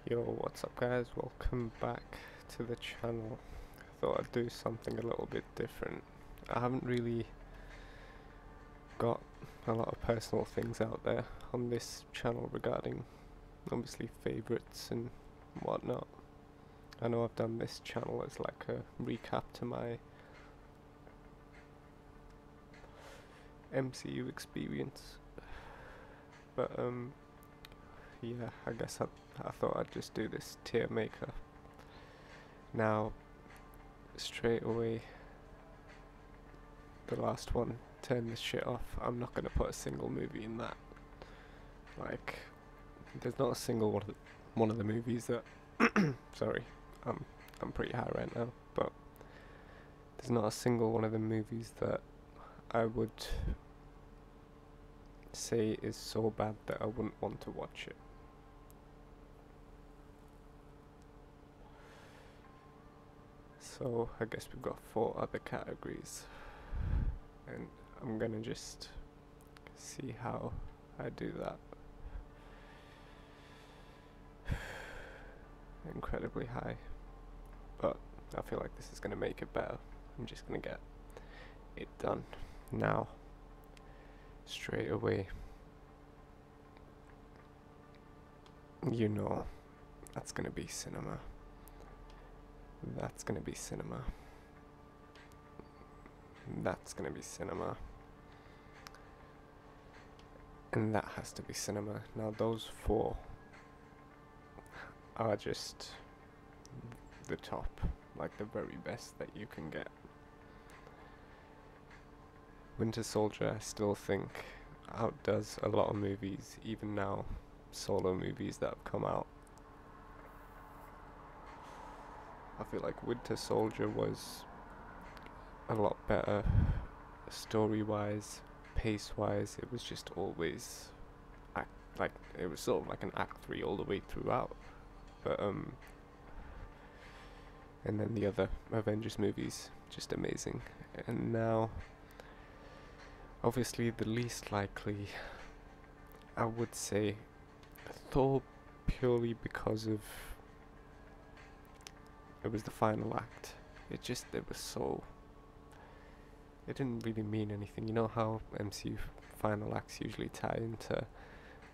Yo, what's up guys? Welcome back to the channel. I thought I'd do something a little bit different. I haven't really got a lot of personal things out there on this channel regarding obviously favourites and whatnot. I know I've done this channel as like a recap to my MCU experience, but yeah, I guess I thought I'd just do this tier maker. Now, straight away, the last one, turn this shit off. I'm not gonna put a single movie in that. Like, there's not a single one of the movies that sorry, I'm pretty high right now, but there's not a single one of the movies that I would say is so bad that I wouldn't want to watch it. So I guess we've got 4 other categories, and I'm gonna just see how I do that. Incredibly high, but I feel like this is gonna make it better. I'm just gonna get it done now, straight away. You know, that's gonna be cinema. That's gonna be cinema. That's gonna be cinema. And that has to be cinema. Now those 4 are just the top, like the very best that you can get. Winter Soldier, I still think, outdoes a lot of movies, even now, solo movies that have come out. I feel like Winter Soldier was a lot better story-wise, pace-wise. It was just always like it was sort of like an act 3 all the way throughout. But and then the other Avengers movies, just amazing. And now, obviously, the least likely, I would say, Thor, purely because of it was the final act. It was so, it didn't really mean anything. You know how MCU final acts usually tie into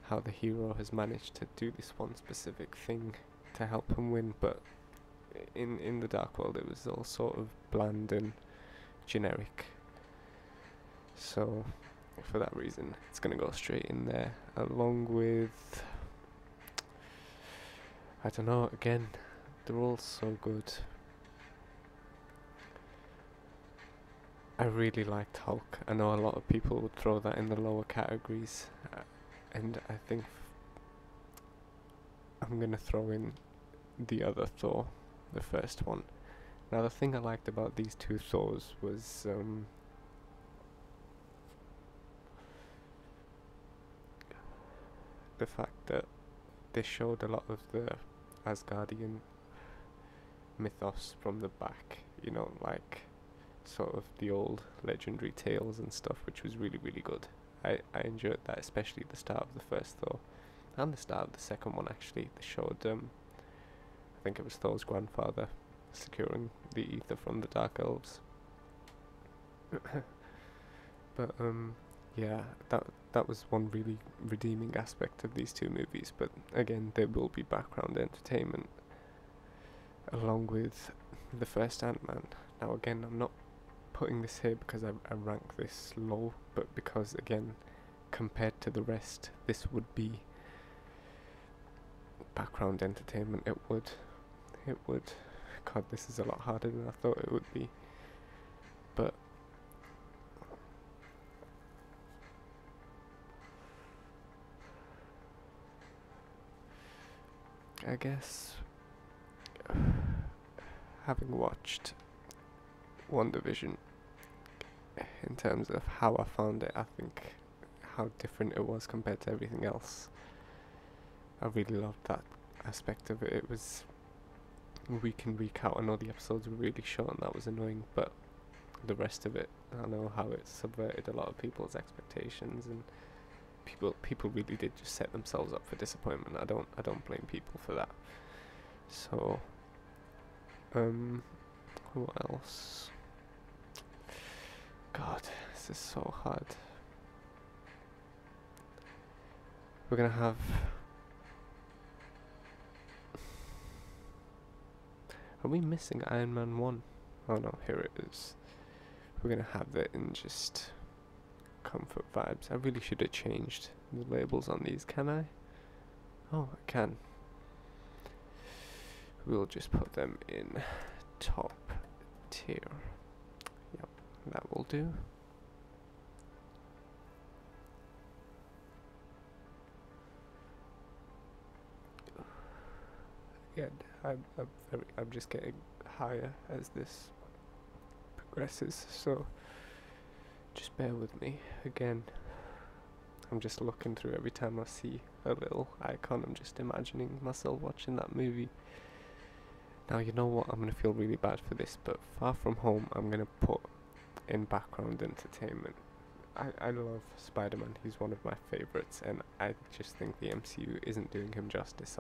how the hero has managed to do this one specific thing to help him win, but in the Dark World it was all sort of bland and generic. So for that reason, it's gonna go straight in there, along with, I don't know, again, they're all so good. I really liked Hulk. I know a lot of people would throw that in the lower categories, and I think I'm gonna throw in the other Thor, the first one. Now the thing I liked about these 2 Thors was the fact that they showed a lot of the Asgardian mythos from the back, you know, like sort of the old legendary tales and stuff, which was really, really good. I enjoyed that, especially the start of the first Thor and the start of the second one. Actually, they showed I think it was Thor's grandfather securing the ether from the Dark Elves. But yeah, that was one really redeeming aspect of these 2 movies. But again, they will be background entertainment, along with the first Ant-Man. Now again, I'm not putting this here because I rank this low, but because again, compared to the rest, this would be background entertainment. It would. God, this is a lot harder than I thought it would be. But I guess, having watched WandaVision, in terms of how I found it, I think how different it was compared to everything else. I really loved that aspect of it. It was week in, week out. I know the episodes were really short and that was annoying, but the rest of it, I know how it subverted a lot of people's expectations, and people really did just set themselves up for disappointment. I don't blame people for that. So, what else? God, this is so hard. We're gonna have. Are we missing Iron Man 1? Oh no, here it is. We're gonna have that in just comfort vibes. I really should have changed the labels on these, can I? Oh, I can. We'll just put them in top tier. Yep, that will do. Yeah, I'm just getting higher as this progresses, so just bear with me. Again, I'm just looking through every time I see a little icon, I'm just imagining myself watching that movie. Now, you know what, I'm going to feel really bad for this, but Far From Home I'm going to put in background entertainment. I love Spider-Man, he's one of my favourites, and I just think the MCU isn't doing him justice.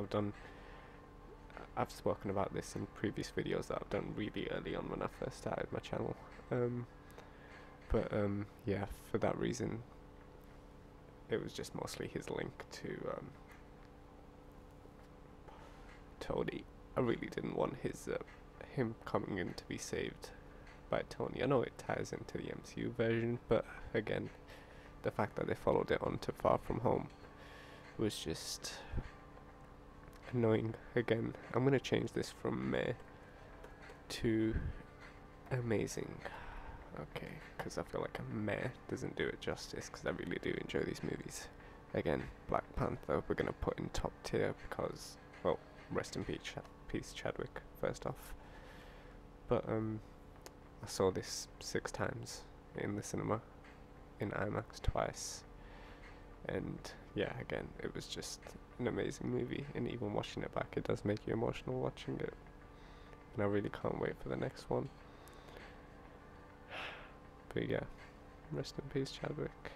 I've spoken about this in previous videos that I've done really early on when I first started my channel. Yeah, for that reason, it was just mostly his link to Tony. I really didn't want him coming in to be saved by Tony. I know it ties into the MCU version, but again, the fact that they followed it on to Far From Home was just annoying. Again, I'm going to change this from meh to amazing. Okay, because I feel like a meh doesn't do it justice, because I really do enjoy these movies. Again, Black Panther we're going to put in top tier because, well, rest in peace Chadwick, first off. But I saw this 6 times in the cinema, in IMAX twice, and yeah, again, it was just an amazing movie, and even watching it back, it does make you emotional watching it, and I really can't wait for the next one. But yeah, rest in peace Chadwick.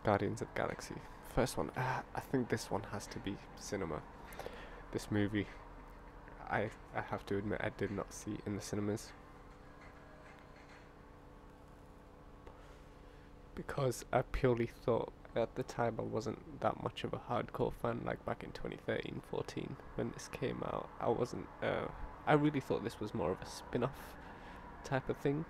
Guardians of the Galaxy, first one. I think this one has to be cinema. This movie, I have to admit, I did not see in the cinemas, because I purely thought at the time I wasn't that much of a hardcore fan. Like back in 2013-14 when this came out, I wasn't. I really thought this was more of a spin-off type of thing.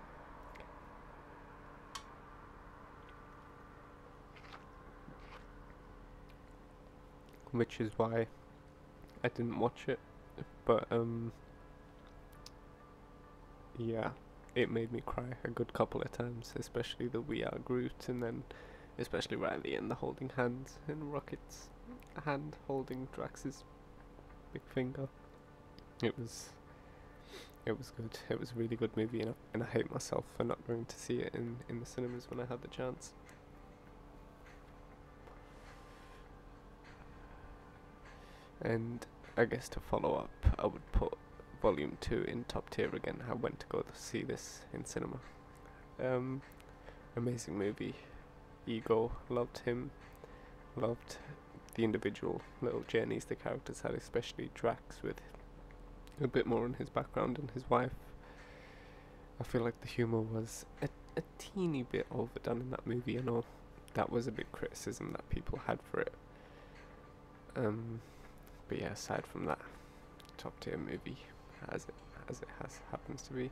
Which is why I didn't watch it. But yeah, it made me cry a good couple of times, especially the We Are Groot, and then especially right at the end, the holding hands and Rocket's hand holding Drax's big finger. It was good. It was a really good movie, and I hate myself for not going to see it in the cinemas when I had the chance. And I guess to follow up, I would put Volume 2 in top tier again. I went to go to see this in cinema. Amazing movie. Ego, loved him. Loved the individual little journeys the characters had, especially Drax, with a bit more on his background and his wife. I feel like the humour was a teeny bit overdone in that movie. I know that was a big criticism that people had for it. But yeah, aside from that, top tier movie, as it happens to be.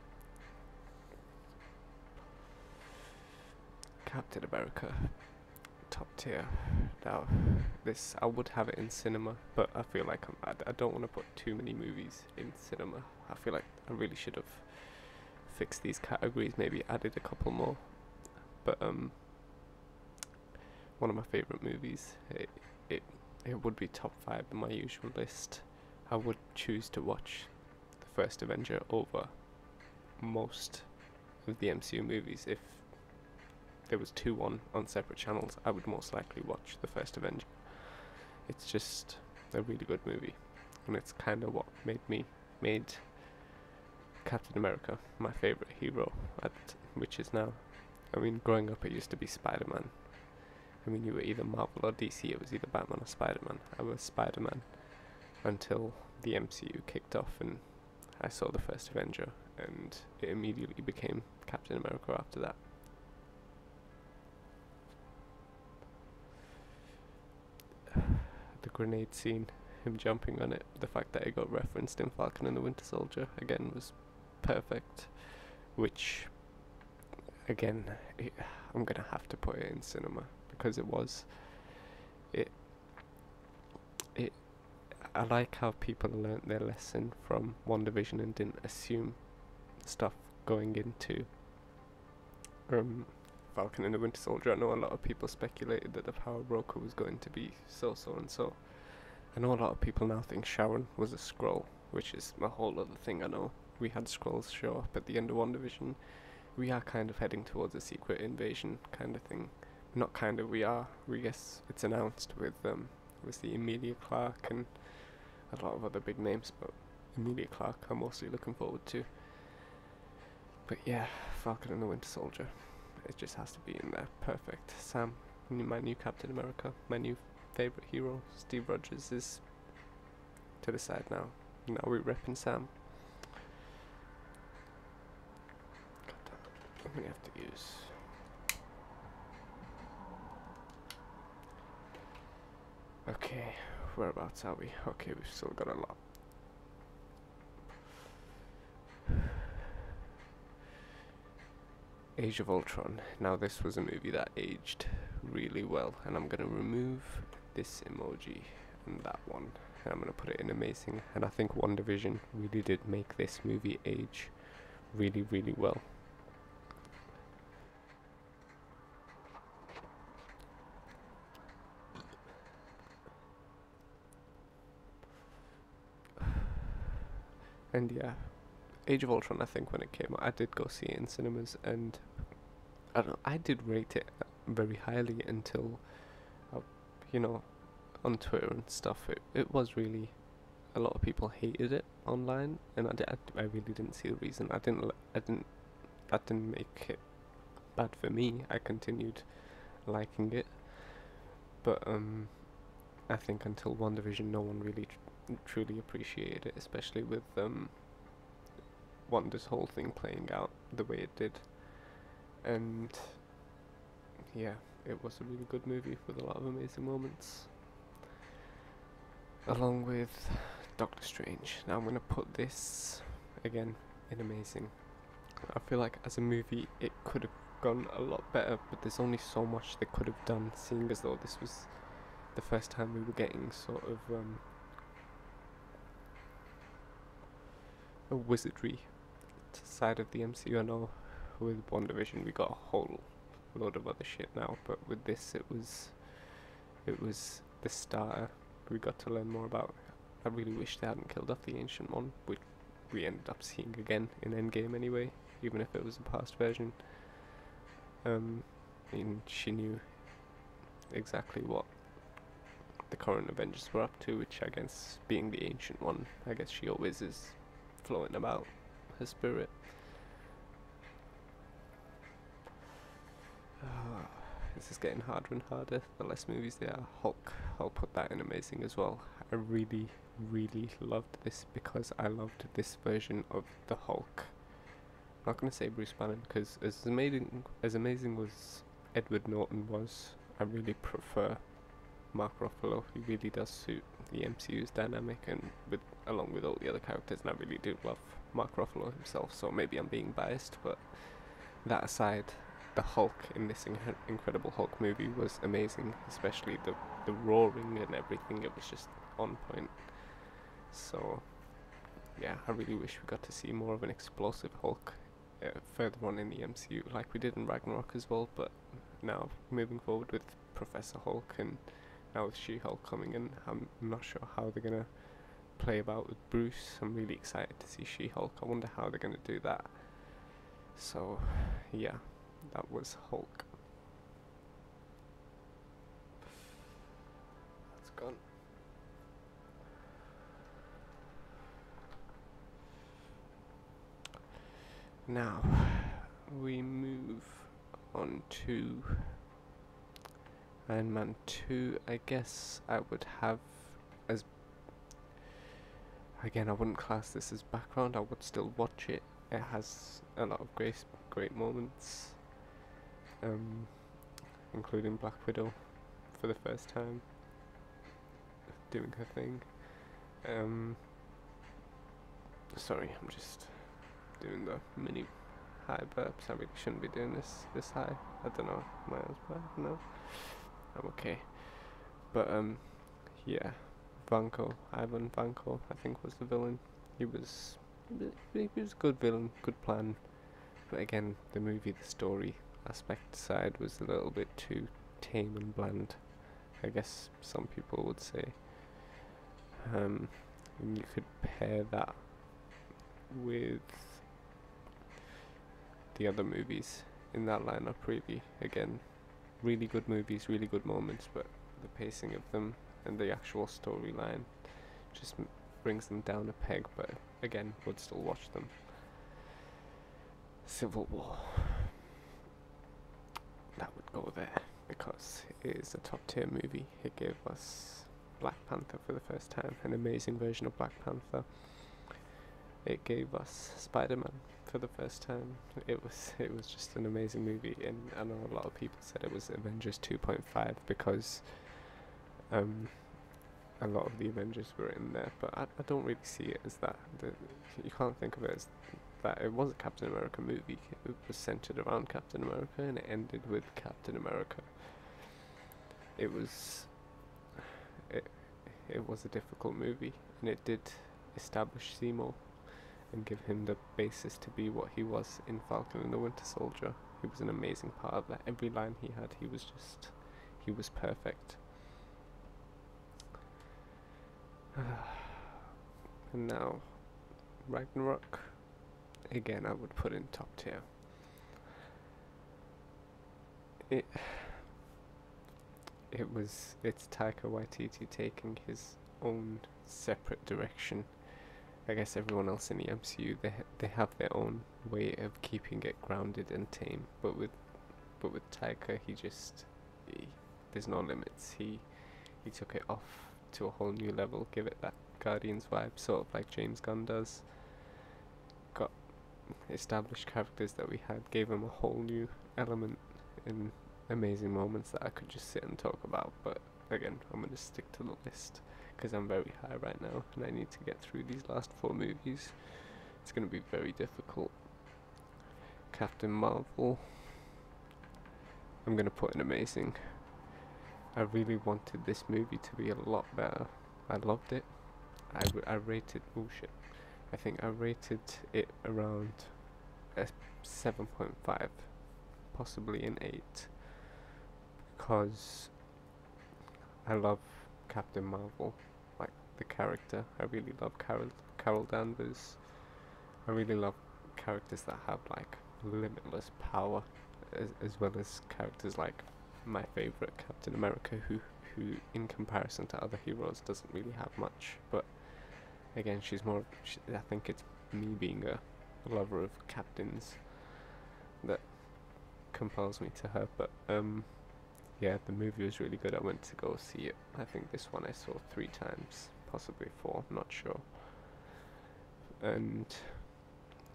Captain America, top tier. Now, this, I would have it in cinema, but I feel like I don't want to put too many movies in cinema. I feel like I really should have fixed these categories, maybe added a couple more. But one of my favourite movies, it would be top 5 in my usual list. I would choose to watch the first Avenger over most of the MCU movies. If there was 2 on separate channels, I would most likely watch the first Avenger. It's just a really good movie, and it's kind of what made Captain America my favourite hero, which is now I mean, growing up, it used to be Spider-Man. I mean, you were either Marvel or DC. It was either Batman or Spider-Man. I was Spider-Man until the MCU kicked off and I saw the first Avenger, and it immediately became Captain America after that. The grenade scene, him jumping on it, the fact that it got referenced in Falcon and the Winter Soldier again was perfect. Which, again, I'm gonna have to put it in cinema because it was. It. I like how people learnt their lesson from WandaVision and didn't assume stuff going into Falcon and the Winter Soldier. I know a lot of people speculated that the power broker was going to be so and so. I know a lot of people now think Sharon was a Skrull, which is a whole other thing. I know we had Skrulls show up at the end of WandaVision. We are kind of heading towards a secret invasion kind of thing. Not kind of, we are. We guess it's announced with obviously Emilia Clarke and a lot of other big names, but Emilia Clarke I'm mostly looking forward to. But yeah, Falcon and the Winter Soldier, it just has to be in there. Perfect. Sam, my new Captain America, my new favourite hero. Steve Rogers is to the side now. Now we're repping Sam. God damn, I'm gonna have to use. Okay, whereabouts are we? Okay, we've still got a lot. Age of Ultron. Now this was a movie that aged really well, and I'm gonna remove this emoji and that one, and I'm gonna put it in amazing. And I think WandaVision really did make this movie age really, really well. And yeah, Age of Ultron, I think when it came out, I did go see it in cinemas, and I don't know, I did rate it very highly until, you know, on Twitter and stuff, it was really, a lot of people hated it online, and I really didn't see the reason. That didn't make it bad for me. I continued liking it, but I think until WandaVision, no one really truly appreciated it, especially with Wanda's whole thing playing out the way it did. And yeah, it was a really good movie with a lot of amazing moments, along with Doctor Strange. Now I'm gonna put this again in amazing. I feel like as a movie it could have gone a lot better, but there's only so much they could have done, seeing as though this was the first time we were getting sort of a wizardry side of the MCU. I know with WandaVision we got a whole load of other shit now, but with this it was the starter. We got to learn more about. I really wish they hadn't killed off the Ancient One, which we ended up seeing again in Endgame anyway, even if it was a past version. And she knew exactly what the current Avengers were up to, which I guess, being the Ancient One, I guess she always is floating about her spirit. This is getting harder and harder the less movies there are. Hulk, I'll put that in amazing as well. I really, really loved this because I loved this version of the Hulk. I'm not going to say Bruce Banner because as amazing as Edward Norton was, I really prefer Mark Ruffalo. He really does suit the MCU's dynamic, and along with all the other characters, and I really do love Mark Ruffalo himself, so maybe I'm being biased, but that aside, the Hulk in this Incredible Hulk movie was amazing, especially the roaring and everything. It was just on point. So yeah, I really wish we got to see more of an explosive Hulk further on in the MCU, like we did in Ragnarok as well. But now moving forward with Professor Hulk and now with She-Hulk coming in, I'm not sure how they're gonna play about with Bruce. I'm really excited to see She-Hulk. I wonder how they're gonna do that. So yeah, that was Hulk. That's gone. Now we move on to Iron Man 2. I guess I would have as, again, I wouldn't class this as background. I would still watch it. It has a lot of great moments, including Black Widow for the first time doing her thing. Sorry, I'm just doing the mini high burps. I really shouldn't be doing this high. I don't know, miles per no. I'm okay. But yeah, Ivan Vanko, I think was the villain. He was a good villain, good plan. But again, the story aspect side was a little bit too tame and bland, I guess some people would say. And you could pair that with the other movies in that lineup, really. Again, really good movies, really good moments, but the pacing of them and the actual storyline just brings them down a peg, but again, would still watch them. Civil War. That would go there, because it is a top tier movie. It gave us Black Panther for the first time, an amazing version of Black Panther. It gave us Spider-Man for the first time. It was just an amazing movie, and I know a lot of people said it was Avengers 2.5 because a lot of the Avengers were in there, but I don't really see it as that. You can't think of it as that. It was a Captain America movie. It was centered around Captain America, and it ended with Captain America. It was a difficult movie, and it did establish Zemo and give him the basis to be what he was in Falcon and the Winter Soldier. He was an amazing part of that. Every line he had, he was perfect. And now, Ragnarok, again, I would put in top tier. It's Taika Waititi taking his own separate direction. I guess everyone else in the MCU, they have their own way of keeping it grounded and tame, but with Taika, there's no limits. He took it off to a whole new level, give it that Guardians vibe, sort of like James Gunn does. Got established characters that we had, gave them a whole new element in amazing moments that I could just sit and talk about. But again, I'm going to stick to the list because I'm very high right now and I need to get through these last 4 movies. It's going to be very difficult. Captain Marvel, I'm going to put in amazing. I really wanted this movie to be a lot better. I loved it. I rated, oh shit, I think I rated it around a 7.5, possibly an 8, because I love Captain Marvel, like the character. I really love Carol Danvers. I really love characters that have like limitless power, as well as characters like my favorite Captain America, who in comparison to other heroes doesn't really have much. But again, I think it's me being a lover of captains that compels me to her. But yeah, the movie was really good. I went to go see it. I think this one I saw 3 times, possibly 4, I'm not sure. And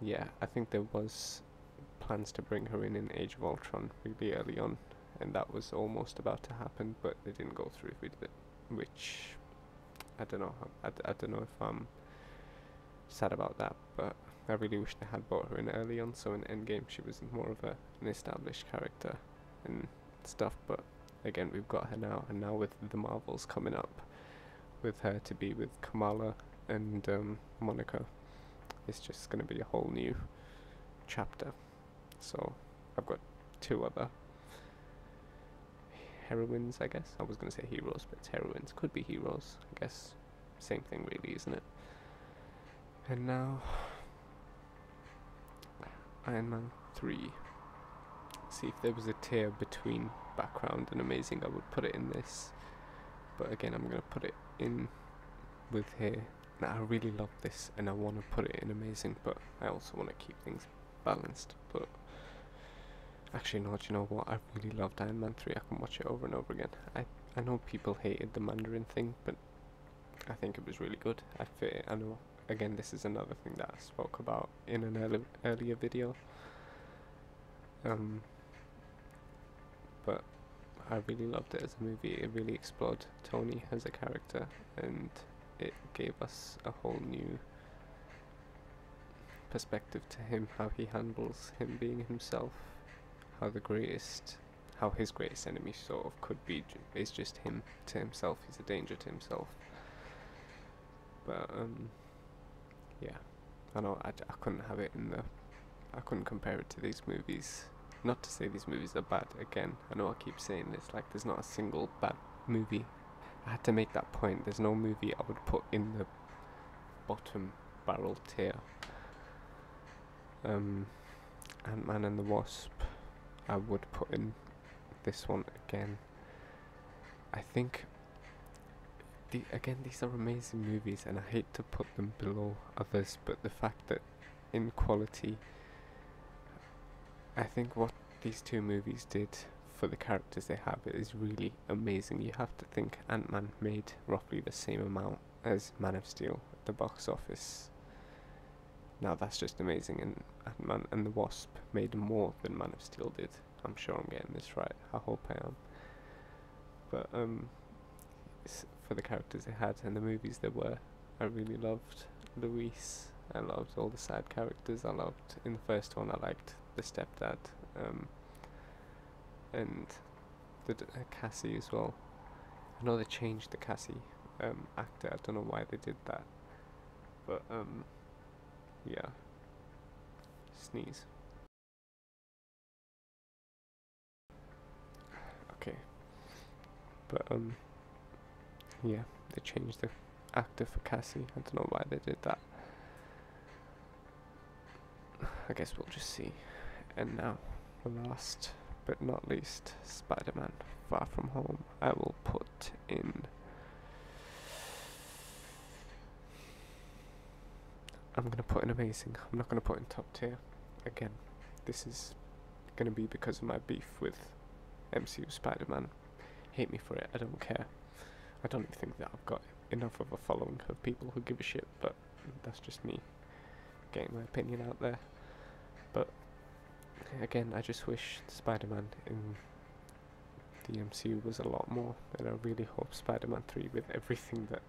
yeah, I think there was plans to bring her in Age of Ultron really early on, and that was almost about to happen, but they didn't go through with it, which I don't know. I don't know if I'm sad about that, but I really wish they had brought her in early on, so in Endgame she was more of an established character and stuff. But again, we've got her now, and now with the Marvels coming up, with her to be with Kamala and Monica, it's just going to be a whole new chapter. So I've got 2 other heroines, I guess. I was going to say heroes, but it's heroines. Could be heroes, I guess. Same thing really, isn't it? And now Iron Man 3. See, if there was a tier between background and amazing, I would put it in this. But again, I'm going to put it in with here. Now, I really love this and I want to put it in amazing, but I also want to keep things balanced. But Actually, no, do you know what? I really loved Iron Man 3. I can watch it over and over again. I know people hated the Mandarin thing, but I think it was really good. I know, again, this is another thing that I spoke about in an earlier video. But I really loved it as a movie. It really explored Tony as a character, and it gave us a whole new perspective to him, how he handles him being himself, how his greatest enemy sort of could be is just him to himself. He's a danger to himself. But yeah, I know I couldn't have it I couldn't compare it to these movies. Not to say these movies are bad. Again, I know I keep saying this, like there's not a single bad movie. I had to make that point. There's no movie I would put in the bottom barrel tier. Ant-Man and the Wasp, I would put in this one again. I think, these are amazing movies, and I hate to put them below others, but the fact that in quality, I think what these two movies did for the characters they have is really amazing. You have to think Ant-Man made roughly the same amount as Man of Steel at the box office. Now that's just amazing, and Ant-Man and the Wasp made more than Man of Steel did. I'm sure I'm getting this right. I hope I am. But for the characters they had and the movies there were, I really loved Luis. I loved all the side characters. I loved, in the first one, I liked the stepdad, and the Cassie as well. I know they changed the Cassie actor. I don't know why they did that, but yeah. Sneeze. Okay. But yeah, they changed the actor for Cassie. I don't know why they did that. I guess we'll just see. And now, last but not least, Spider-Man Far From Home. I will put in... I'm going to put in amazing. I'm not going to put in top tier. Again, this is going to be because of my beef with MCU Spider-Man. Hate me for it, I don't care. I don't even think that I've got enough of a following of people who give a shit, but that's just me getting my opinion out there. But again, I just wish Spider-Man in the MCU was a lot more, and I really hope Spider-Man 3, with everything that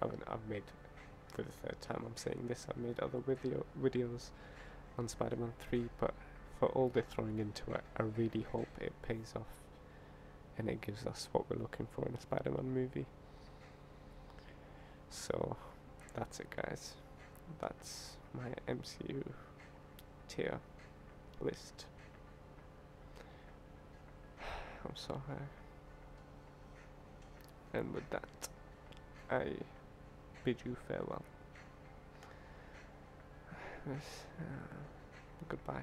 I've made for the third time I'm saying this, I've made other videos on Spider-Man 3, but for all they're throwing into it, I really hope it pays off and it gives us what we're looking for in a Spider-Man movie. So that's it, guys. That's my MCU tier list. I'm sorry. And with that, I bid you farewell. Goodbye.